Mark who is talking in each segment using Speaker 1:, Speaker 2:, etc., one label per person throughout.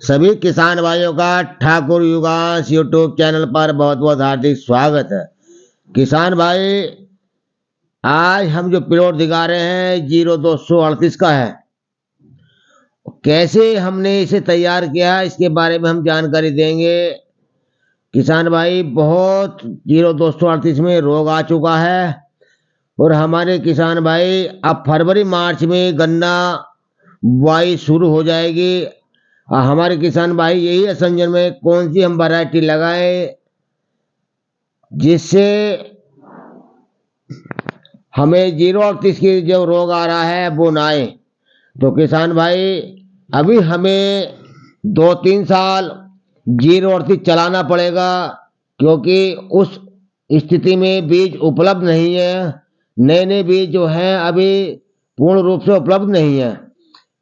Speaker 1: सभी किसान भाइयों का ठाकुर युगांश यूट्यूब चैनल पर बहुत बहुत हार्दिक स्वागत है। किसान भाई, आज हम जो प्लॉट दिखा रहे हैं 0238 का है। कैसे हमने इसे तैयार किया इसके बारे में हम जानकारी देंगे। किसान भाई, बहुत 0238 में रोग आ चुका है और हमारे किसान भाई अब फरवरी मार्च में गन्ना बुआई शुरू हो जाएगी। हमारे किसान भाई यही है संजन में कौन सी हम वैरायटी लगाएं जिससे हमें 038 की जो रोग आ रहा है वो ना आए। तो किसान भाई, अभी हमें 2-3 साल 038 चलाना पड़ेगा, क्योंकि उस स्थिति में बीज उपलब्ध नहीं है। नए नए बीज जो हैं अभी पूर्ण रूप से उपलब्ध नहीं है।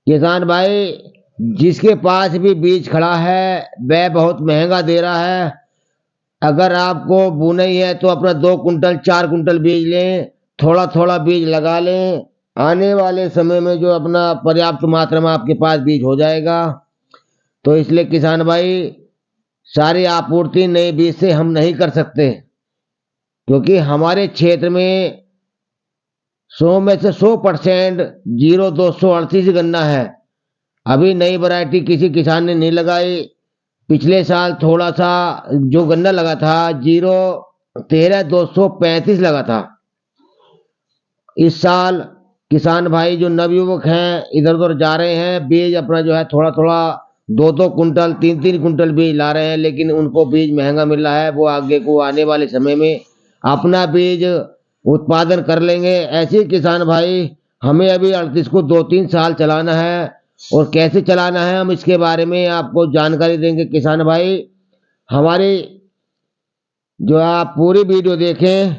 Speaker 1: किसान भाई, जिसके पास भी बीज खड़ा है वह बहुत महंगा दे रहा है। अगर आपको बुना ही है तो अपना 2 कुंटल 4 कुंटल बीज लें, थोड़ा थोड़ा बीज लगा लें। आने वाले समय में जो अपना पर्याप्त मात्रा में आपके पास बीज हो जाएगा। तो इसलिए किसान भाई, सारी आपूर्ति नए बीज से हम नहीं कर सकते, क्योंकि हमारे क्षेत्र में 100 में से 100% 0238 गन्ना है। अभी नई वैरायटी किसी किसान ने नहीं लगाई। पिछले साल थोड़ा सा जो गन्ना लगा था 013-235 लगा था। इस साल किसान भाई जो नवयुवक हैं इधर उधर जा रहे हैं, बीज अपना जो है थोड़ा थोड़ा 2-2 कुंटल 3-3 कुंटल बीज ला रहे हैं, लेकिन उनको बीज महंगा मिल रहा है। वो आगे को आने वाले समय में अपना बीज उत्पादन कर लेंगे। ऐसे ही किसान भाई, हमें अभी 38 को 2-3 साल चलाना है और कैसे चलाना है हम इसके बारे में आपको जानकारी देंगे। किसान भाई, हमारी जो आप पूरी वीडियो देखें,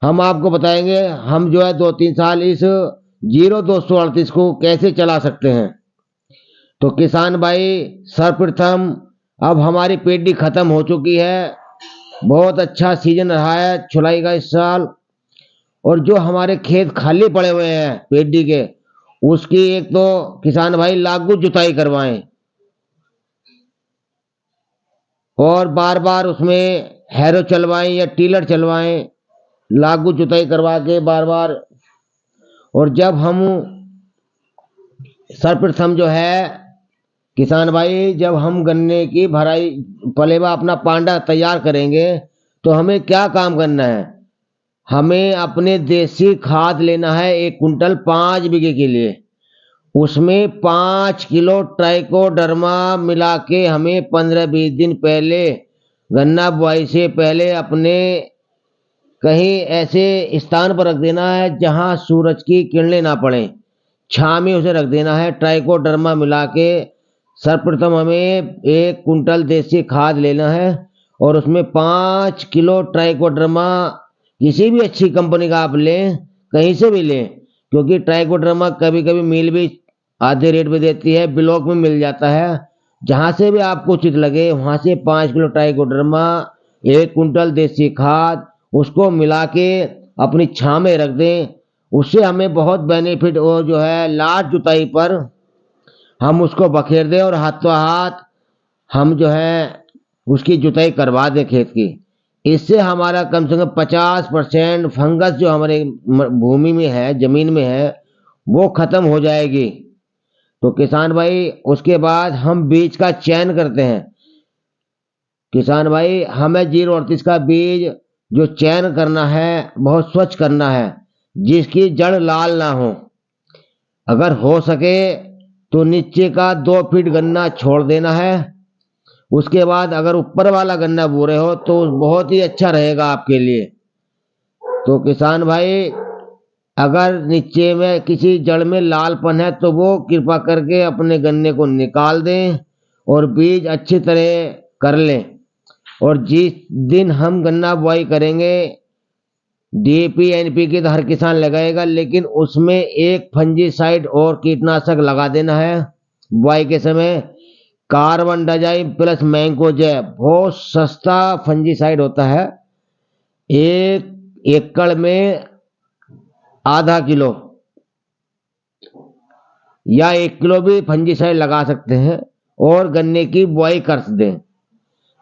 Speaker 1: हम आपको बताएंगे हम जो है 2-3 साल इस 0238 को कैसे चला सकते हैं। तो किसान भाई, सर्वप्रथम अब हमारी पेडी खत्म हो चुकी है। बहुत अच्छा सीजन रहा है छुलाई का इस साल। और जो हमारे खेत खाली पड़े हुए हैं पेडी के, उसकी एक तो किसान भाई लागू जुताई करवाएं और बार बार उसमें हैरो चलवाएं या टीलर चलवाएं, लागू जुताई करवा के बार बार। और जब हम सर्वप्रथम जो है किसान भाई, जब हम गन्ने की भराई पलेवा अपना पांडा तैयार करेंगे तो हमें क्या काम करना है। हमें अपने देसी खाद लेना है 1 कुंटल 5 बीघे के लिए। उसमें 5 किलो ट्राइकोडर्मा मिला के हमें 15-20 दिन पहले, गन्ना बुआई से पहले, अपने कहीं ऐसे स्थान पर रख देना है जहां सूरज की किरणें ना पड़े, छां में उसे रख देना है ट्राइकोडर्मा मिला के। सर्वप्रथम हमें 1 कुंटल देसी खाद लेना है और उसमें 5 किलो ट्राइकोडर्मा, किसी भी अच्छी कंपनी का आप लें, कहीं से भी लें, क्योंकि ट्राइकोडर्मा कभी कभी मिल भी आधे रेट में देती है, ब्लॉक में मिल जाता है। जहां से भी आपको उचित लगे वहां से 5 किलो ट्राइकोडर्मा, 1 कुंटल देसी खाद, उसको मिला के अपनी छां में रख दें। उससे हमें बहुत बेनिफिट, और जो है लास्ट जुताई पर हम उसको बखेर दें और हाथों हाथ हम जो है उसकी जुताई करवा दें खेत की। इससे हमारा कम से कम 50% फंगस जो हमारे भूमि में है, जमीन में है, वो खत्म हो जाएगी। तो किसान भाई, उसके बाद हम बीज का चयन करते हैं। किसान भाई, हमें 038 का बीज जो चयन करना है बहुत स्वच्छ करना है, जिसकी जड़ लाल ना हो। अगर हो सके तो नीचे का 2 फीट गन्ना छोड़ देना है। उसके बाद अगर ऊपर वाला गन्ना बो रहे हो तो बहुत ही अच्छा रहेगा आपके लिए। तो किसान भाई, अगर नीचे में किसी जड़ में लालपन है तो वो कृपा करके अपने गन्ने को निकाल दें और बीज अच्छी तरह कर लें। और जिस दिन हम गन्ना बुआई करेंगे, डीएपी एनपीके तो हर किसान लगाएगा, लेकिन उसमें एक फंजीसाइड और कीटनाशक लगा देना है बुआई के समय। कार्बन डाइजाइम प्लस मैंकोजेब बहुत सस्ता फंजीसाइड होता है। 1 एकड़ में आधा किलो या 1 किलो भी फंजीसाइड लगा सकते हैं। और गन्ने की बुआई कर दें।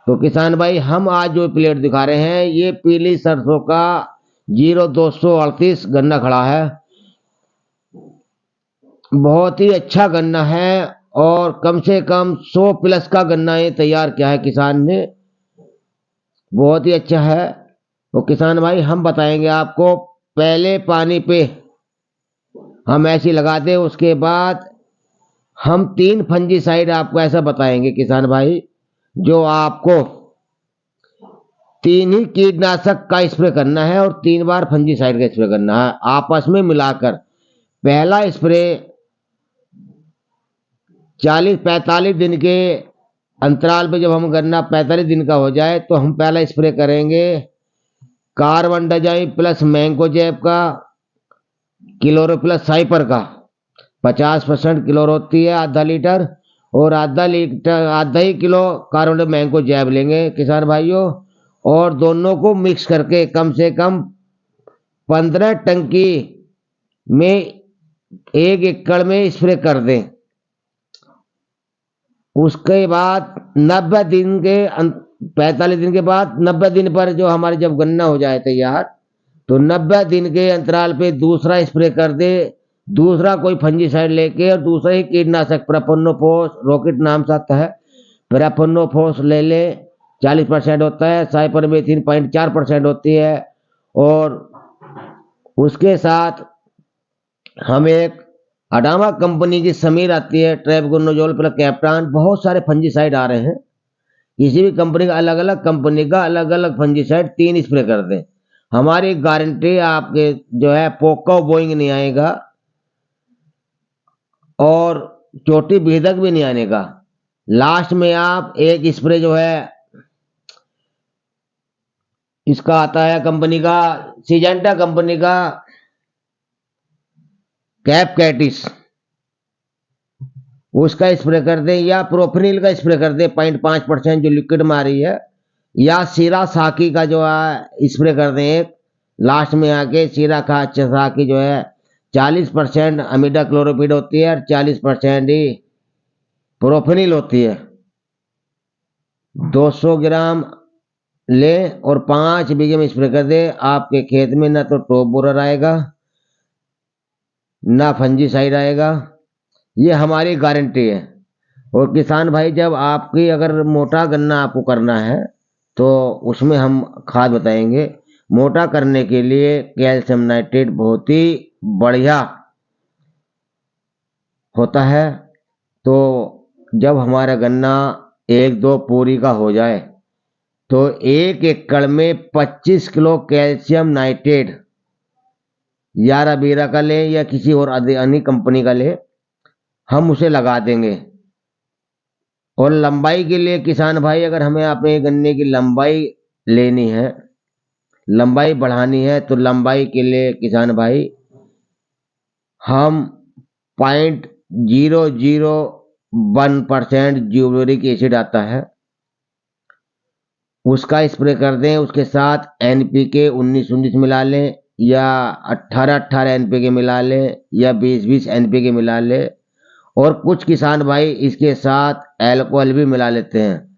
Speaker 1: तो किसान भाई हम आज जो प्लेट दिखा रहे हैं ये पीली सरसों का 0238 गन्ना खड़ा है। बहुत ही अच्छा गन्ना है और कम से कम 100 प्लस का गन्ना ये तैयार किया है किसान ने, बहुत ही अच्छा है। तो किसान भाई हम बताएंगे आपको, पहले पानी पे हम ऐसी लगा दें, उसके बाद हम 3 फंजीसाइड आपको ऐसा बताएंगे किसान भाई, जो आपको 3 ही कीटनाशक का स्प्रे करना है और 3 बार फंजीसाइड का स्प्रे करना है आपस में मिलाकर। पहला स्प्रे 40-45 दिन के अंतराल पे, जब हम गन्ना 45 दिन का हो जाए तो हम पहला स्प्रे करेंगे कार्बनडाजिम प्लस मैंकोजेब का, क्लोरो प्लस साइपर का 50% क्लोरो होती है आधा लीटर, और आधा ही किलो कार्बन मैंकोजेब लेंगे किसान भाइयों, और दोनों को मिक्स करके कम से कम 15 टंकी में 1 एकड़ में स्प्रे कर दें। उसके बाद 90 दिन के 45 दिन के बाद 90 दिन पर जो हमारे जब गन्ना हो जाए तैयार, तो 90 दिन के अंतराल पे दूसरा स्प्रे कर दे, दूसरा कोई फंजीसाइड लेके, और दूसरा ही कीटनाशक प्रोपोनोफॉस, रॉकेट नाम से आता है, प्रोपोनोफॉस ले ले, 40% होता है, साइपरमेथ्रिन 0.4% होती है, और उसके साथ हम एक अडामा कंपनी की समीर आती है, ट्राइबेनोजोल प्लस कैप्टान, बहुत सारे फंजीसाइड आ रहे हैं, किसी भी कंपनी का अलग अलग कंपनी का अलग अलग फंजीसाइड 3 स्प्रे कर दें। हमारी गारंटी आपके जो है पोका बोइंग नहीं आएगा और चोटी भेदक भी नहीं आने का। लास्ट में आप एक स्प्रे जो है इसका आता है कंपनी का, सिजेंटा कंपनी का कैप कैटिस, उसका स्प्रे कर दें, या प्रोफिनिल का स्प्रे कर दें 0.5% जो लिक्विड में आ रही है, या सीरा साकी का जो है स्प्रे कर दें एक लास्ट में आके। सीरा का साकी जो है 40% अमीडा क्लोरोपिड होती है और 40% ही प्रोफिनिल होती है। 200 ग्राम ले और 5 बीघे में स्प्रे कर दे। आपके खेत में ना तो टॉप बोरर आएगा ना फंजीसाइड आएगा, ये हमारी गारंटी है। और किसान भाई जब आपकी अगर मोटा गन्ना आपको करना है तो उसमें हम खाद बताएंगे। मोटा करने के लिए कैल्शियम नाइट्रेट बहुत ही बढ़िया होता है। तो जब हमारा गन्ना 1-2 पूरी का हो जाए तो 1 एकड़ में 25 किलो कैल्शियम नाइट्रेट 11-12 का ले या किसी और अन्य कंपनी का ले, हम उसे लगा देंगे। और लंबाई के लिए किसान भाई, अगर हमें अपने गन्ने की लंबाई लेनी है, लंबाई बढ़ानी है, तो लंबाई के लिए किसान भाई हम 0.001% ज्यूलोरिक एसिड आता है उसका स्प्रे कर दें। उसके साथ NPK 19-19 मिला लें, या 18-18 NPK मिला लें, या 20-20 NPK मिला लें। और कुछ किसान भाई इसके साथ अल्कोहल भी मिला लेते हैं।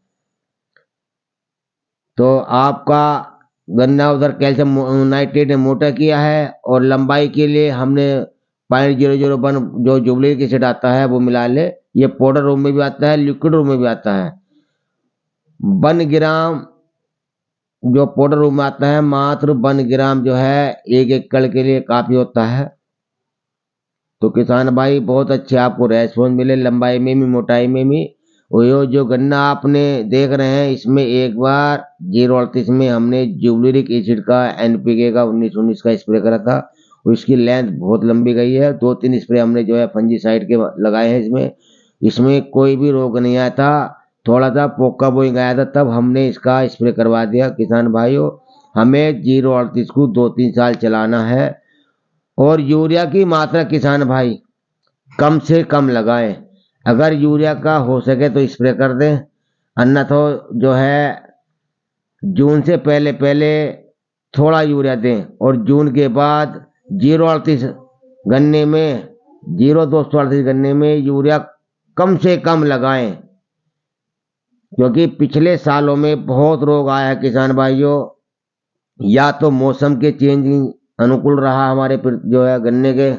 Speaker 1: तो आपका गन्ना उधर कैल्शियम नाइट्रेट ने मोटा किया है, और लंबाई के लिए हमने 0.001 जो ज्यूलोरिक एसिड आता है वो मिला ले। ये पाउडर रूप में भी आता है, लिक्विड रूप में भी आता है। 1 ग्राम जो पाउडर रूप में आता है, मात्र 1 ग्राम जो है 1 एकड़ के लिए काफी होता है। तो किसान भाई बहुत अच्छे आपको रेस्पॉन्स मिले, लंबाई में भी मोटाई में भी। और ये जो गन्ना आपने देख रहे हैं इसमें एक बार 038 में हमने ज्यूलोरिक एसिड का NPK का 19-19 का स्प्रे करा था, और इसकी लेंथ बहुत लंबी गई है। 2-3 स्प्रे हमने जो है फंजीसाइड के लगाए हैं इसमें कोई भी रोग नहीं आया था। थोड़ा सा पोका बोइंग आया था, तब हमने इसका स्प्रे करवा दिया। किसान भाइयों हमें 038 को 2-3 साल चलाना है। और यूरिया की मात्रा किसान भाई कम से कम लगाएं। अगर यूरिया का हो सके तो स्प्रे कर दें, अन्यथा जो है जून से पहले पहले थोड़ा यूरिया दें, और जून के बाद 038 गन्ने में 0-238 गन्ने में यूरिया कम से कम लगाएं। क्योंकि पिछले सालों में बहुत रोग आया है किसान भाइयों। या तो मौसम के चेंजिंग अनुकूल रहा हमारे जो है गन्ने के,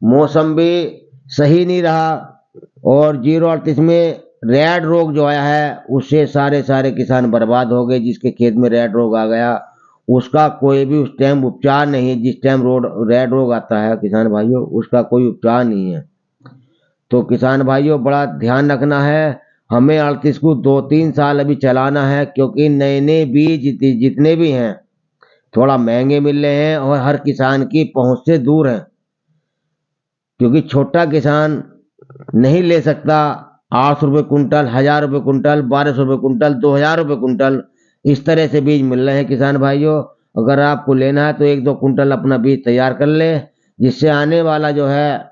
Speaker 1: मौसम भी सही नहीं रहा, और 038 में रेड रोग जो आया है उससे सारे सारे किसान बर्बाद हो गए। जिसके खेत में रेड रोग आ गया उसका कोई भी उस टाइम उपचार नहीं है। जिस टाइम रेड रोग आता है किसान भाइयों उसका कोई उपचार नहीं है। तो किसान भाइयों बड़ा ध्यान रखना है। हमें 38 को 2-3 साल अभी चलाना है, क्योंकि नए नए बीज जितने भी हैं थोड़ा महंगे मिल रहे हैं और हर किसान की पहुंच से दूर हैं। क्योंकि छोटा किसान नहीं ले सकता 800 रुपये कुंटल, 1000 रुपये कुंटल, 1200 रुपये कुंटल, 2000 रुपये कुंटल, इस तरह से बीज मिल रहे हैं किसान भाइयों। अगर आपको लेना है तो 1-2 कुंटल अपना बीज तैयार कर ले, जिससे आने वाला जो है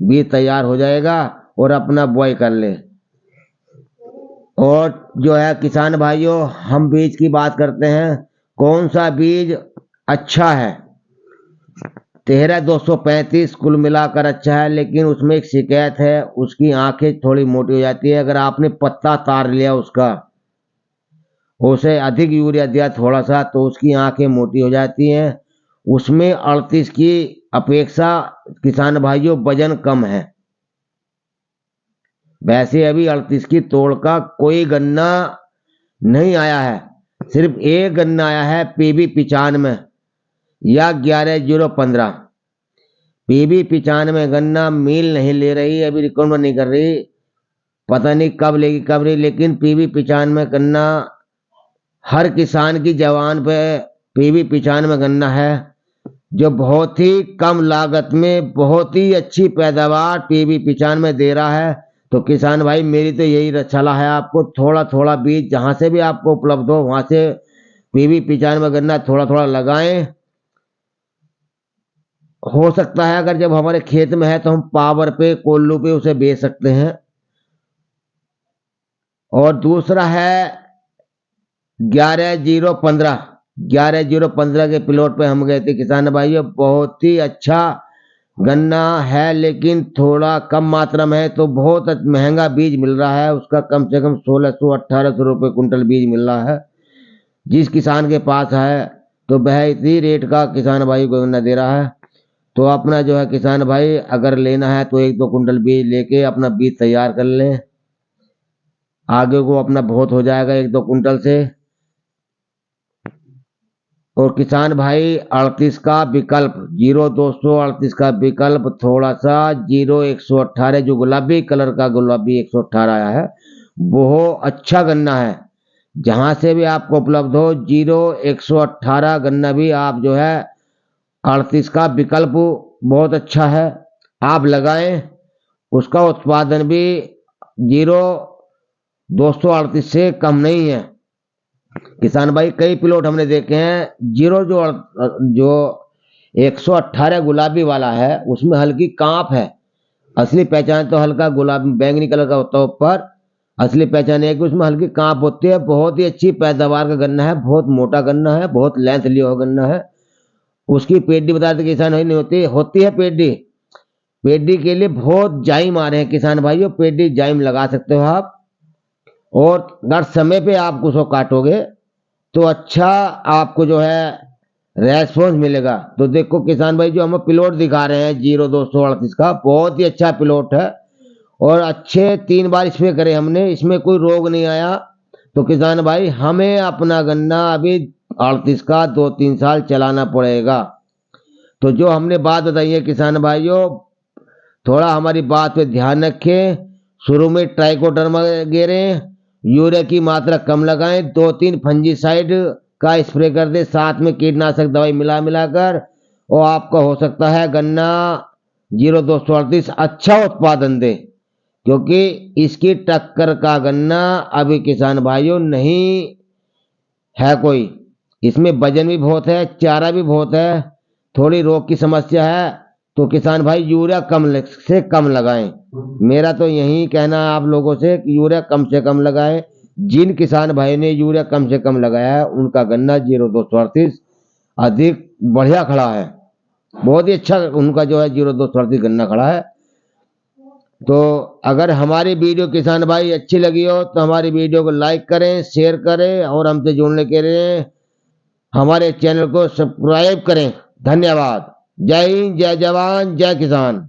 Speaker 1: बीज तैयार हो जाएगा और अपना बुआई कर ले। और जो है किसान भाइयों हम बीज की बात करते हैं, कौन सा बीज अच्छा है। 13-235 कुल मिलाकर अच्छा है, लेकिन उसमें एक शिकायत है, उसकी आंखें थोड़ी मोटी हो जाती है। अगर आपने पत्ता तार लिया उसका, उसे अधिक यूरिया दिया थोड़ा सा, तो उसकी आंखें मोटी हो जाती हैं। उसमें 38 की अपेक्षा किसान भाइयों वजन कम है। वैसे अभी 38 की तोड़ का कोई गन्ना नहीं आया है, सिर्फ एक गन्ना आया है PB95 या 11015। PB95 गन्ना मील नहीं ले रही, अभी रिकॉर्ड नहीं कर रही, पता नहीं कब लेगी कब नहीं, लेकिन PB95 गन्ना हर किसान की जवान पे PB95 गन्ना है, जो बहुत ही कम लागत में बहुत ही अच्छी पैदावार PB95 दे रहा है। तो किसान भाई मेरी तो यही सलाह है आपको, थोड़ा थोड़ा बीज जहां से भी आपको उपलब्ध हो वहां से PB95 गन्ना थोड़ा थोड़ा लगाएं। हो सकता है अगर जब हमारे खेत में है तो हम पावर पे कोल्लू पे उसे बेच सकते हैं। और दूसरा है 11015। 11015 के प्लॉट पे हम गए थे किसान भाइयों, बहुत ही अच्छा गन्ना है, लेकिन थोड़ा कम मात्रा में है, तो बहुत महंगा बीज मिल रहा है उसका। कम से कम 1600-1800 रुपये कुंटल बीज मिल रहा है। जिस किसान के पास है तो वह इसी रेट का किसान भाई को गन्ना दे रहा है। तो अपना जो है किसान भाई अगर लेना है तो 1-2 कुंटल बीज लेके अपना बीज तैयार कर लें, आगे को अपना बहुत हो जाएगा 1-2 कुंटल से। और किसान भाई 38 का विकल्प 0238 का विकल्प थोड़ा सा 0118 जो गुलाबी कलर का गुलाबी 118 आया है वो अच्छा गन्ना है। जहां से भी आपको उपलब्ध हो 0118 गन्ना भी आप जो है 38 का विकल्प बहुत अच्छा है, आप लगाएं। उसका उत्पादन भी 0238 से कम नहीं है। किसान भाई कई प्लॉट हमने देखे हैं, जो 118 गुलाबी वाला है उसमें हल्की कांप है। असली पहचान तो हल्का गुलाबी बैंगनी कलर का होता है ऊपर, असली पहचान है कि उसमें हल्की कांप होती है। बहुत ही अच्छी पैदावार का गन्ना है, बहुत मोटा गन्ना है, बहुत लेंथ लिया हुआ गन्ना है। उसकी पेडी बताते किसान भाई नहीं होती, होती है पेडी। पेडी के लिए बहुत जाइम आ रहे हैं किसान भाइयों, पेडी जाइम लगा सकते हो आप। और अगर समय पे आप उसको काटोगे तो अच्छा आपको जो है रेस्पॉन्स मिलेगा। तो देखो किसान भाई जो हम प्लॉट दिखा रहे हैं 0238 का बहुत ही अच्छा प्लॉट है, और अच्छे 3 बार स्प्रे करे हमने, इसमें कोई रोग नहीं आया। तो किसान भाई हमें अपना गन्ना अभी 38 का 2-3 साल चलाना पड़ेगा। तो जो हमने बात बताई है किसान भाइयों, थोड़ा हमारी बात पे ध्यान रखें। शुरू में ट्राइकोडर्मा गेरें, यूरिया की मात्रा कम लगाएं, 2-3 फंजीसाइड का स्प्रे कर दे साथ में कीटनाशक दवाई मिला मिलाकर, और आपका हो सकता है गन्ना 0238 अच्छा उत्पादन दे। क्योंकि इसकी टक्कर का गन्ना अभी किसान भाइयों नहीं है कोई। इसमें वजन भी बहुत है, चारा भी बहुत है, थोड़ी रोग की समस्या है। तो किसान भाई यूरिया कम से कम लगाएं। मेरा तो यही कहना है आप लोगों से कि यूरिया कम से कम लगाएं। जिन किसान भाई ने यूरिया कम से कम लगाया है उनका गन्ना 0238 अधिक बढ़िया खड़ा है, बहुत ही अच्छा उनका जो है 0238 गन्ना खड़ा है। तो अगर हमारी वीडियो किसान भाई अच्छी लगी हो तो हमारी वीडियो को लाइक करें, शेयर करें और हमसे जुड़ने के लिए हमारे चैनल को सब्सक्राइब करें। धन्यवाद। जय हिंद, जय जवान, जय किसान।